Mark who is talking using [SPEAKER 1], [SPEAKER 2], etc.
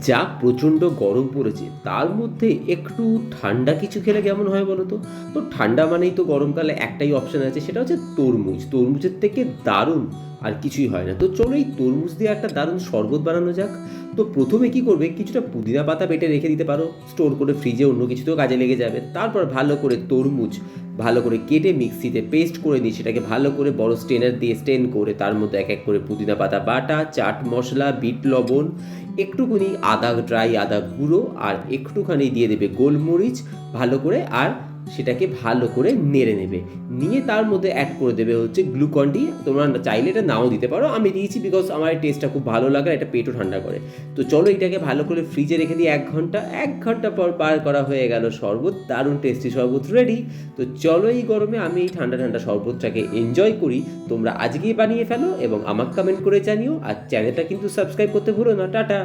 [SPEAKER 1] যা প্রচণ্ড গরম পড়েছে তার মধ্যে একটু ঠান্ডা কিছু খেলে কেমন হয় বলো তো? তো ঠান্ডা মানেই তো গরমকালে একটাই অপশান আছে, সেটা হচ্ছে তরমুজ। তরমুজের থেকে দারুণ আর কিছুই হয় না। তো চলো এই তরমুজ দিয়ে একটা দারুণ শরবত বানানো যাক। তো প্রথমে কি করবে, কিছুটা পুদিনা পাতা বেটে রেখে দিতে পারো, স্টোর করে ফ্রিজে, অন্য কিছুতেও কাজে লেগে যাবে। তারপর ভালো করে তরমুজ ভালো করে কেটে মিক্সিতে পেস্ট করে নিয়ে সেটাকে ভালো করে বড় স্ট্রেনার দিয়ে স্ট্রেন করে তার মধ্যে এক এক করে পুদিনা পাতা বাটা, চাট মশলা, বিট লবণ, একটুখানি আদা, ড্রাই আদা গুঁড়ো আর একটুখানি দিয়ে দেবে গোলমরিচ ভালো করে, আর সেটাকে ভালো করে নেড়ে নেবে। নিয়ে তার মধ্যে অ্যাড করে দেবে হচ্ছে গ্লুকন ডি। তোমরা চাইলে এটা নাও দিতে পারো, আমি দিয়েছি বিকজ আমার এই টেস্টটা খুব ভালো লাগে, এটা পেটও ঠান্ডা করে। তো চলো এটাকে ভালো করে ফ্রিজে রেখে দিই 1 ঘন্টা। 1 ঘন্টা পর পার করা হয়ে গেল শরবত, দারুণ টেস্টি শরবত রেডি। তো চলো এই গরমে আমি এই ঠান্ডা ঠান্ডা শরবতটাকে এনজয় করি। তোমরা আজকেই বানিয়ে ফেলো এবং আমাকে কমেন্ট করে জানিও, আর চ্যানেলটা কিন্তু সাবস্ক্রাইব করতে ভুলো না। টাটা।